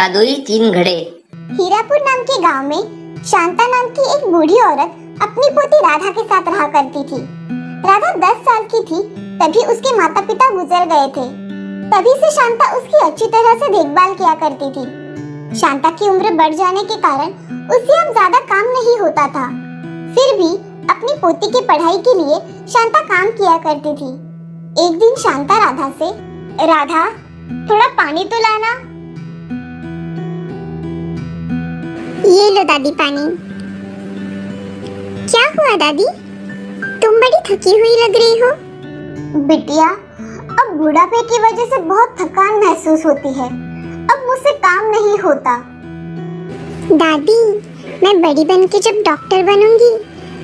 जादुई 3 घड़े। हीरापुर नाम के गांव में शांता नाम की एक बूढ़ी औरत अपनी पोती राधा के साथ रहा करती थी। राधा 10 साल की थी तभी उसके माता पिता गुजर गए थे। तभी से शांता उसकी अच्छी तरह से देखभाल किया करती थी। शांता की उम्र बढ़ जाने के कारण उससे अब ज्यादा काम नहीं होता था। फिर भी अपनी पोती की पढ़ाई के लिए शांता काम किया करती थी। एक दिन शांता राधा से, राधा थोड़ा पानी तो लाना। ये लो दादी पानी। क्या हुआ दादी, तुम बड़ी थकी हुई लग रही हो। बिटिया, अब बुढ़ापे की वजह से बहुत थकान महसूस होती है। अब मुझसे काम नहीं होता। दादी, मैं बड़ी बन के जब डॉक्टर बनूंगी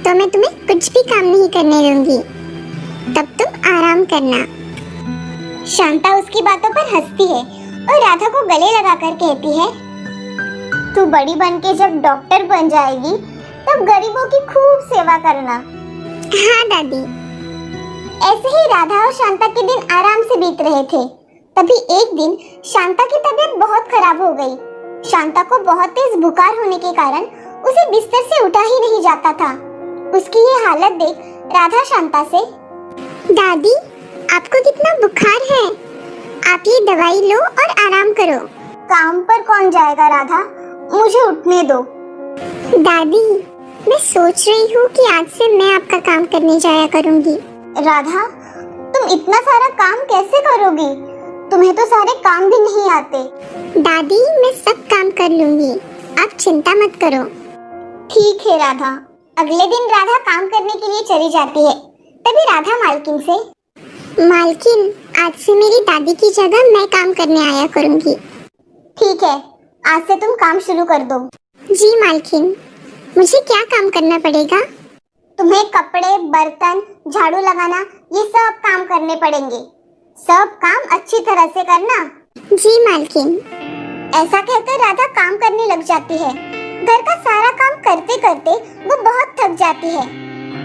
तो मैं तुम्हें कुछ भी काम नहीं करने दूंगी, तब तुम आराम करना। शांता उसकी बातों पर हंसती है और राधा को गले लगाकर कहती है, तू बड़ी बन के जब डॉक्टर बन जाएगी तब गरीबों की खूब सेवा करना। हाँ दादी। ऐसे ही राधा और शांता के दिन आराम से बीत रहे थे। तभी एक दिन शांता की तबीयत बहुत खराब हो गई। शांता को बहुत तेज बुखार होने के कारण उसे बिस्तर से उठा ही नहीं जाता था। उसकी ये हालत देख राधा शांता से, दादी आपको कितना बुखार है, आप ये दवाई लो और आराम करो। काम पर कौन जाएगा राधा, मुझे उठने दो। दादी, मैं सोच रही हूँ कि आज से मैं आपका काम करने जाया करूँगी। राधा, तुम इतना सारा काम कैसे करोगी? तुम्हें तो सारे काम भी नहीं आते। दादी, मैं सब काम कर लूँगी, आप चिंता मत करो। ठीक है राधा। अगले दिन राधा काम करने के लिए चली जाती है। तभी राधा मालकिन से, मालकिन, आज से मेरी दादी की जगह मैं काम करने आया करूँगी। ठीक है, आज से तुम काम शुरू कर दो। जी मालकिन, मुझे क्या काम करना पड़ेगा? तुम्हें कपड़े, बर्तन, झाड़ू लगाना, ये सब काम करने पड़ेंगे। सब काम अच्छी तरह से करना। जी मालकिन। ऐसा कहकर राधा काम करने लग जाती है। घर का सारा काम करते करते वो बहुत थक जाती है।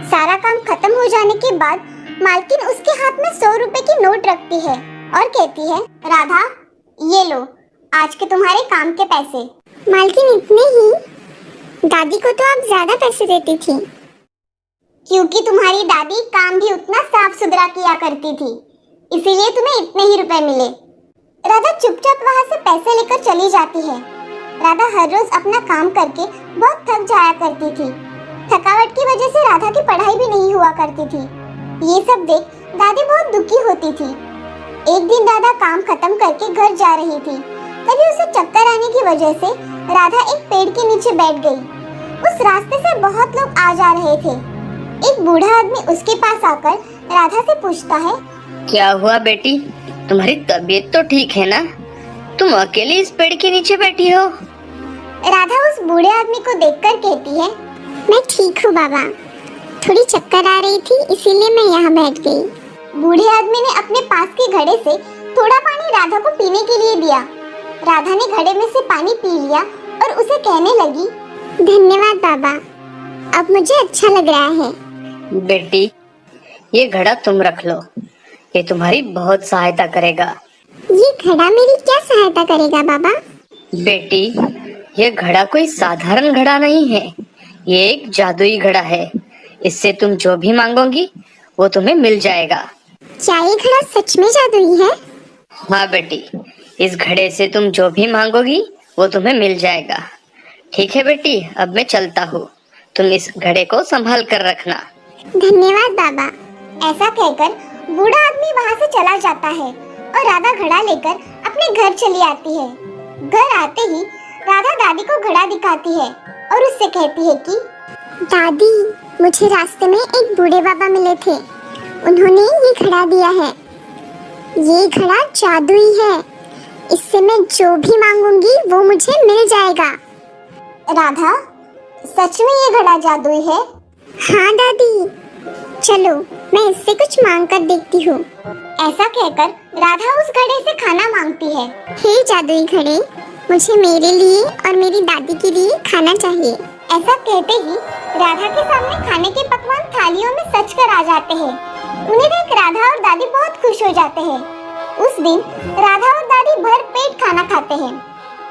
सारा काम खत्म हो जाने के बाद मालकिन उसके हाथ में 100 रुपए की नोट रखती है और कहती है, राधा ये लो आज के तुम्हारे काम के पैसे। मालकिन इतने ही? दादी को तो आप ज्यादा पैसे देती थी। क्योंकि तुम्हारी दादी काम भी उतना साफ सुथरा किया करती थी, इसीलिए तुम्हें इतने ही रुपए मिले। राधा चुपचाप वहाँ से पैसे लेकर चली जाती है। राधा हर रोज अपना काम करके बहुत थक जाया करती थी। थकावट की वजह से राधा की पढ़ाई भी नहीं हुआ करती थी। ये सब देख दादी बहुत दुखी होती थी। एक दिन राधा काम खत्म करके घर जा रही थी। तभी उसे चक्कर आने की वजह से राधा एक पेड़ के नीचे बैठ गई। उस रास्ते से बहुत लोग आ जा रहे थे। एक बूढ़ा आदमी उसके पास आकर राधा से पूछता है, क्या हुआ बेटी, तुम्हारी तबीयत तो ठीक है ना? तुम अकेले इस पेड़ के नीचे बैठी हो? राधा उस बूढ़े आदमी को देखकर कहती है, मैं ठीक हूँ बाबा, थोड़ी चक्कर आ रही थी इसीलिए मैं यहाँ बैठ गई। बूढ़े आदमी ने अपने पास के घड़े से थोड़ा पानी राधा को पीने के लिए दिया। राधा ने घड़े में से पानी पी लिया और उसे कहने लगी, धन्यवाद बाबा, अब मुझे अच्छा लग रहा है। बेटी, ये घड़ा तुम रख लो, ये तुम्हारी बहुत सहायता करेगा। ये घड़ा मेरी क्या सहायता करेगा बाबा? बेटी, ये घड़ा कोई साधारण घड़ा नहीं है, ये एक जादुई घड़ा है। इससे तुम जो भी मांगोगी वो तुम्हें मिल जाएगा। क्या ये घड़ा सच में जादुई है? हाँ बेटी, इस घड़े से तुम जो भी मांगोगी वो तुम्हें मिल जाएगा। ठीक है बेटी, अब मैं चलता हूँ, तुम इस घड़े को संभाल कर रखना। धन्यवाद बाबा। ऐसा कहकर बूढ़ा आदमी वहाँ से चला जाता है और राधा घड़ा लेकर अपने घर चली आती है। घर आते ही राधा दादी को घड़ा दिखाती है और उससे कहती है कि दादी, मुझे रास्ते में एक बूढ़े बाबा मिले थे, उन्होंने ये घड़ा दिया है। ये घड़ा जादुई है, इससे मैं जो भी मांगूंगी वो मुझे मिल जाएगा। राधा, सच में ये घड़ा जादुई है? हाँ दादी, चलो मैं इससे कुछ मांग कर देखती हूँ। ऐसा कहकर राधा उस घड़े से खाना मांगती है। हे जादुई घड़े, मुझे मेरे लिए और मेरी दादी के लिए खाना चाहिए। ऐसा कहते ही राधा के सामने खाने के पकवान थालियों में सज कर आ जाते हैं। उन्हें देख राधा और दादी बहुत खुश हो जाते हैं। उस दिन राधा और दादी भर पेट खाना खाते हैं।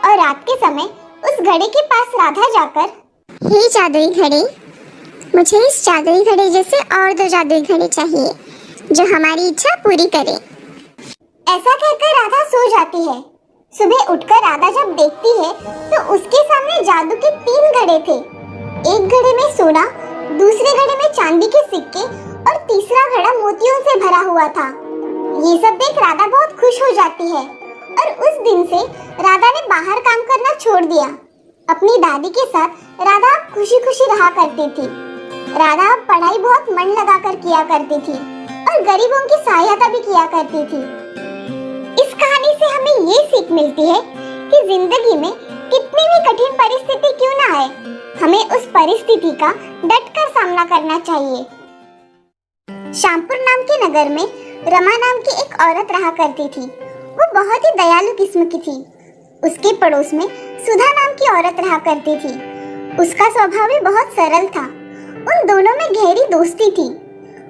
और रात के समय उस घड़े के पास राधा जाकर, हे जादुई घड़ी, मुझे इस जादुई घड़ी जैसे और 2 जादुई घड़ी चाहिए जो हमारी इच्छा पूरी करे। ऐसा कहकर राधा सो जाती है। सुबह उठकर राधा जब देखती है तो उसके सामने जादू के 3 घड़े थे। एक घड़े में सोना, दूसरे घड़े में चांदी के सिक्के और तीसरा घड़ा मोतियों से भरा हुआ था। ये सब देख राधा बहुत खुश हो जाती है और उस दिन से राधा ने बाहर काम करना छोड़ दिया। अपनी दादी के साथ राधा खुशी खुशी रहा करती थी। राधा पढ़ाई बहुत मन लगाकर किया करती थी और गरीबों की सहायता भी किया करती थी। इस कहानी से हमें ये सीख मिलती है कि जिंदगी में कितनी भी कठिन परिस्थिति क्यों ना आए, हमें उस परिस्थिति का डटकर सामना करना चाहिए। श्यामपुर नाम के नगर में रमा नाम की एक औरत रहा करती थी। वो बहुत ही दयालु किस्म की थी। उसके पड़ोस में सुधा नाम की औरत रहा करती थी। उसका स्वभाव भी बहुत सरल था। उन दोनों में गहरी दोस्ती थी।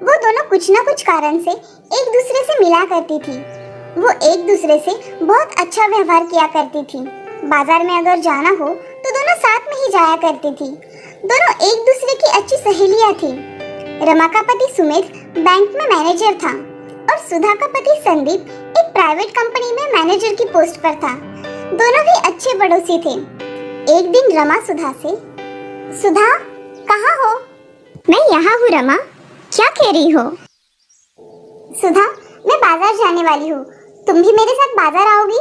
वो दोनों कुछ न कुछ कारण से एक दूसरे से मिला करती थी। वो एक दूसरे से बहुत अच्छा व्यवहार किया करती थी। बाजार में अगर जाना हो तो दोनों साथ में ही जाया करती थी। दोनों एक दूसरे की अच्छी सहेलियां थी। रमा का पति सुमित बैंक में मैनेजर था और सुधा का पति संदीप एक प्राइवेट कंपनी में मैनेजर की पोस्ट पर था। दोनों ही अच्छे पड़ोसी थे। एक दिन रमा सुधा से, सुधा कहाँ हो? मैं यहाँ हूँ रमा, क्या कह रही हो? सुधा, मैं बाजार जाने वाली हूँ, तुम भी मेरे साथ बाजार आओगी?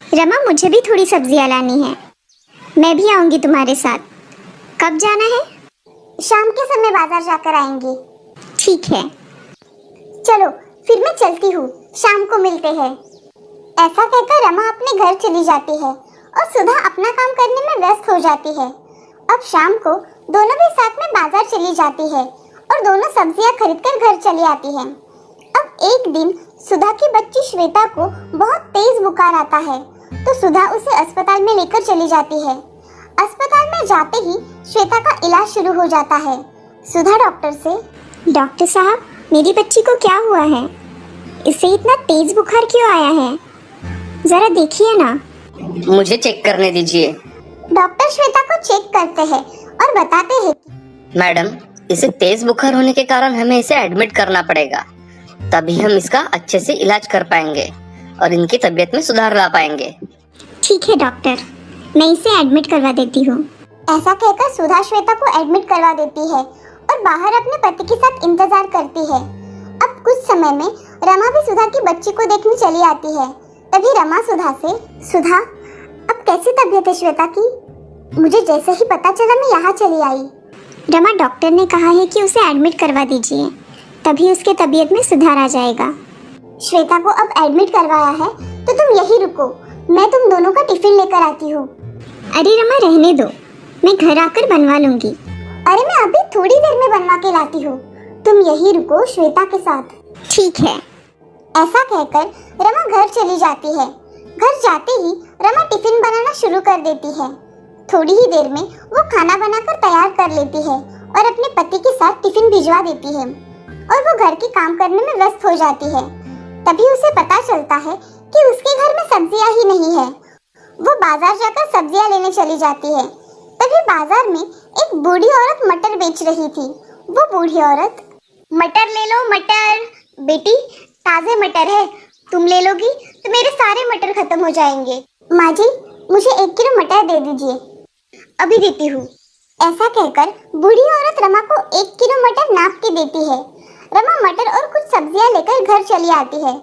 रमा, मुझे भी थोड़ी सब्जियाँ लानी है, मैं भी आऊंगी तुम्हारे साथ। कब जाना है? शाम के समय बाजार जाकर आएंगे। ठीक है। चलो फिर मैं चलती हूँ, शाम को मिलते हैं। ऐसा कहकर रमा अपने घर चली जाती है और सुधा अपना काम करने में व्यस्त हो जाती है। अब शाम को दोनों भी साथ में बाजार चली जाती है और दोनों सब्जियां खरीदकर घर चली आती है। अब एक दिन सुधा की बच्ची श्वेता को बहुत तेज बुखार आता है तो सुधा उसे अस्पताल में लेकर चली जाती है। अस्पताल में जाते ही श्वेता का इलाज शुरू हो जाता है। सुधा डॉक्टर से, डॉक्टर साहब, मेरी बच्ची को क्या हुआ है? इसे इतना तेज बुखार क्यों आया है? जरा देखिए ना। मुझे चेक करने दीजिए। डॉक्टर श्वेता को चेक करते हैं और बताते हैं कि मैडम, इसे तेज बुखार होने के कारण हमें इसे एडमिट करना पड़ेगा, तभी हम इसका अच्छे से इलाज कर पाएंगे और इनकी तबीयत में सुधार ला पाएंगे। ठीक है डॉक्टर, मैं इसे एडमिट करवा देती हूँ। ऐसा कहकर सुधा श्वेता को एडमिट करवा देती है और बाहर अपने पति के साथ इंतजार करती है। अब कुछ समय में रमा भी सुधा की बच्ची को देखने चली आती है। तभी रमा सुधा से, सुधा, अब कैसी तबीयत है श्वेता की? मुझे जैसे ही पता चला मैं यहाँ चली आई। रमा, डॉक्टर ने कहा है कि उसे एडमिट करवा दीजिए, तभी उसके तबीयत में सुधार आ जाएगा। श्वेता को अब एडमिट करवाया है तो तुम यही रुको, मैं तुम दोनों का टिफिन लेकर आती हूँ। अरे रमा, रहने दो, मैं घर आकर बनवा लूंगी। अरे मैं अभी थोड़ी देर में बनवा के लाती हूँ, तुम यही रुको श्वेता के साथ। ठीक है। ऐसा कहकर रमा घर चली जाती है। घर जाते ही रमा टिफिन बनाना शुरू कर देती है। थोड़ी ही देर में वो खाना बनाकर तैयार कर लेती है और अपने पति के साथ टिफिन भिजवा देती है और वो घर के काम करने में व्यस्त हो जाती है। तभी उसे पता चलता है कि उसके घर में सब्जियां ही नहीं है। वो बाजार जाकर सब्जियां लेने चली जाती है। तभी बाजार में एक बूढ़ी औरत मटर बेच रही थी। वो बूढ़ी औरत, मटर ले लो मटर। बेटी, ताजे मटर है, तुम ले लोगी तो मेरे सारे मटर खत्म हो जाएंगे। माँ जी, मुझे 1 किलो मटर दे दीजिए। अभी देती हूँ। ऐसा कहकर बूढ़ी औरत रमा को 1 किलो मटर नाप के देती है। रमा मटर और कुछ सब्जियां लेकर घर चली आती है।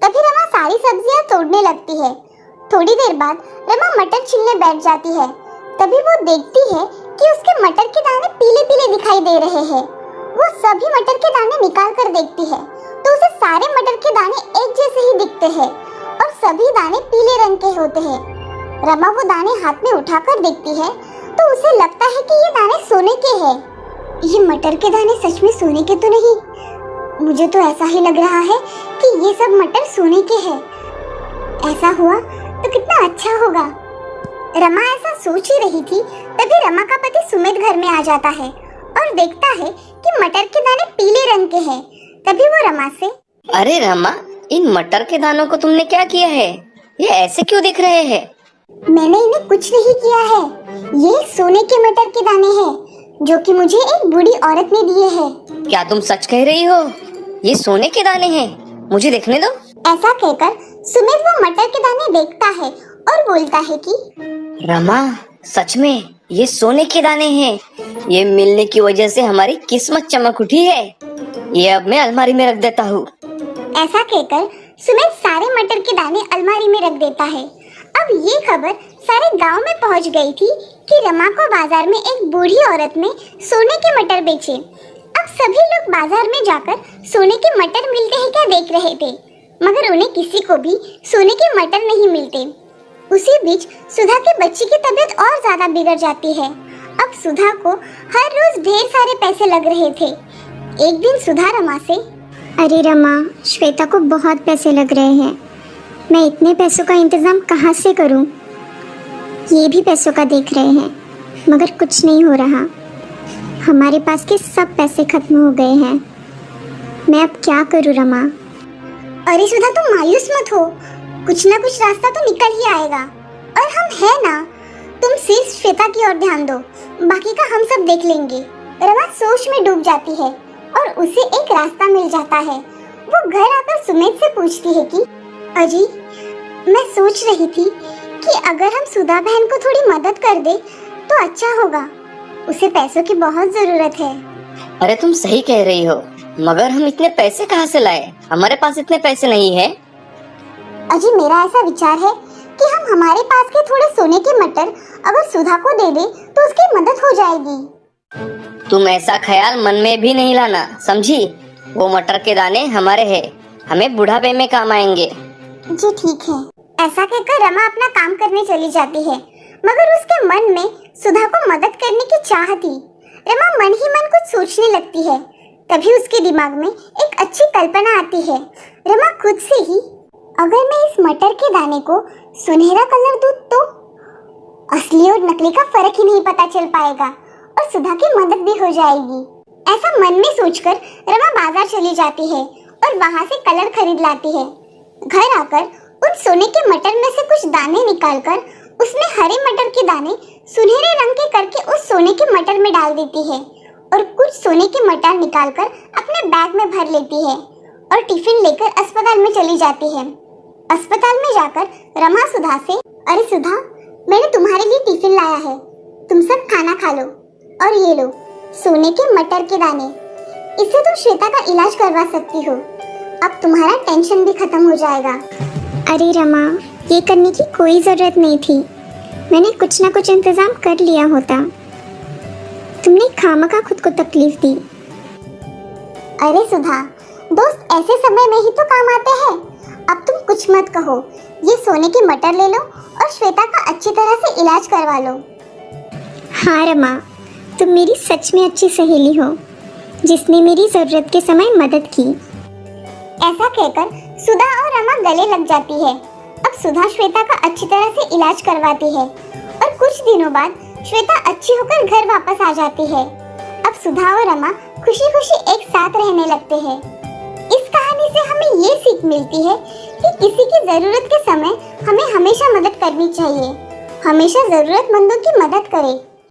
तभी रमा सारी सब्जियां तोड़ने लगती है। थोड़ी देर बाद रमा मटर छीलने बैठ जाती है। तभी वो देखती है कि उसके मटर के दाने पीले पीले दिखाई दे रहे हैं। वो सभी मटर के दाने निकाल कर देखती है तो उसे सारे मटर के दाने एक जैसे ही दिखते हैं और सभी दाने पीले रंग के होते हैं। रमा वो दाने हाथ में उठाकर देखती है तो उसे लगता है कि ये दाने सोने के हैं। ये मटर के दाने सच में सोने के तो नहीं, मुझे तो ऐसा ही लग रहा है कि ये सब मटर सोने के हैं। ऐसा हुआ तो कितना अच्छा होगा। रमा ऐसा सोच ही रही थी तभी रमा का पति सुमित घर में आ जाता है और देखता है कि मटर के दाने पीले रंग के हैं। तभी वो रमा से, अरे रमा, इन मटर के दानों को तुमने क्या किया है? ये ऐसे क्यों दिख रहे हैं? मैंने इन्हें कुछ नहीं किया है। ये सोने के मटर के दाने हैं जो कि मुझे एक बूढ़ी औरत ने दिए हैं। क्या तुम सच कह रही हो? ये सोने के दाने हैं, मुझे देखने दो। ऐसा कहकर सुमित वो मटर के दाने देखता है और बोलता है कि रमा, सच में ये सोने के दाने हैं। ये मिलने की वजह से हमारी किस्मत चमक उठी है। ये अब मैं अलमारी में रख देता हूँ। ऐसा कहकर सुमित सारे मटर के दाने अलमारी में रख देता है। अब ये खबर सारे गांव में पहुंच गई थी कि रमा को बाजार में एक बूढ़ी औरत ने सोने के मटर बेचे। अब सभी लोग बाजार में जाकर सोने के मटर मिलते हैं क्या देख रहे थे, मगर उन्हें किसी को भी सोने के मटर नहीं मिलते। उसी बीच सुधा के बच्ची की तबीयत और ज्यादा बिगड़ जाती है। अब सुधा को हर रोज ढेर सारे पैसे लग रहे थे। एक दिन सुधा रमा से, अरे रमा, श्वेता को बहुत पैसे लग रहे हैं। मैं इतने पैसों का इंतजाम कहाँ से करूं? ये भी पैसों का देख रहे हैं, मगर कुछ नहीं हो रहा। हमारे पास के सब पैसे खत्म हो गए हैं। मैं अब क्या करूं रमा? अरे सुधा, तुम मायूस मत हो, कुछ ना कुछ रास्ता तो निकल ही आएगा। और हम है ना, तुम सिर्फ श्वेता की ओर ध्यान दो, बाकी का हम सब देख लेंगे। रमा सोच में डूब जाती है और उसे एक रास्ता मिल जाता है। वो घर आकर सुमित से पूछती है कि अजी, मैं सोच रही थी कि अगर हम सुधा बहन को थोड़ी मदद कर दे तो अच्छा होगा। उसे पैसों की बहुत जरूरत है। अरे तुम सही कह रही हो, मगर हम इतने पैसे कहाँ से लाए? हमारे पास इतने पैसे नहीं है। अजी, मेरा ऐसा विचार है कि हम हमारे पास के थोड़े सोने के मटर अगर सुधा को दे दे तो उसकी मदद हो जाएगी। तुम ऐसा ख्याल मन में भी नहीं लाना, समझी? वो मटर के दाने हमारे हैं, हमें बुढ़ापे में काम आएंगे। जी ठीक है। ऐसा कहकर रमा अपना काम करने चली जाती है, मगर उसके मन में सुधा को मदद करने की चाह थी। रमा मन ही मन कुछ सोचने लगती है। तभी उसके दिमाग में एक अच्छी कल्पना आती है। रमा खुद से ही, अगर मैं इस मटर के दाने को सुनहरा कलर दूं तो असली और नकली का फर्क ही नहीं पता चल पाएगा और सुधा की मदद भी हो जाएगी। ऐसा मन में सोचकर रमा बाजार चली जाती है और वहां से कलर खरीद लाती है। घर आकर उन सोने के मटर में से कुछ दाने निकालकर उसमें हरे मटर के दाने सुनहरे रंग के करके उस सोने के मटर में डाल देती है और कुछ सोने के मटर निकालकर अपने बैग में भर लेती है और टिफिन लेकर अस्पताल में चली जाती है। अस्पताल में जाकर रमा सुधा से, अरे सुधा, मैंने तुम्हारे लिए टिफिन लाया है, तुम सब खाना खा लो। और ये लो सोने के मटर के दाने, इससे तुम श्वेता का इलाज करवा सकती हो। अब तुम्हारा टेंशन भी खत्म हो जाएगा। अरे रमा, ये करने की कोई ज़रूरत नहीं थी। मैंने कुछ ना कुछ इंतज़ाम कर लिया होता। तुमने खामखा खुद को तकलीफ दी। अरे सुधा, दोस्त ऐसे समय में ही तो काम आते हैं। अब तुम कुछ मत कहो, ये सोने के मटर ले लो और श्वेता का अच्छी तरह से इलाज करवा लो। हाँ रमा, तुम मेरी सच में अच्छी सहेली हो जिसने मेरी ज़रूरत के समय मदद की। ऐसा कहकर सुधा और रमा गले लग जाती है। अब सुधा श्वेता का अच्छी तरह से इलाज करवाती है और कुछ दिनों बाद श्वेता अच्छी होकर घर वापस आ जाती है। अब सुधा और रमा खुशी खुशी एक साथ रहने लगते हैं। इस कहानी से हमें ये सीख मिलती है कि किसी की जरूरत के समय हमें हमेशा मदद करनी चाहिए। हमेशा जरूरतमंदों की मदद करें।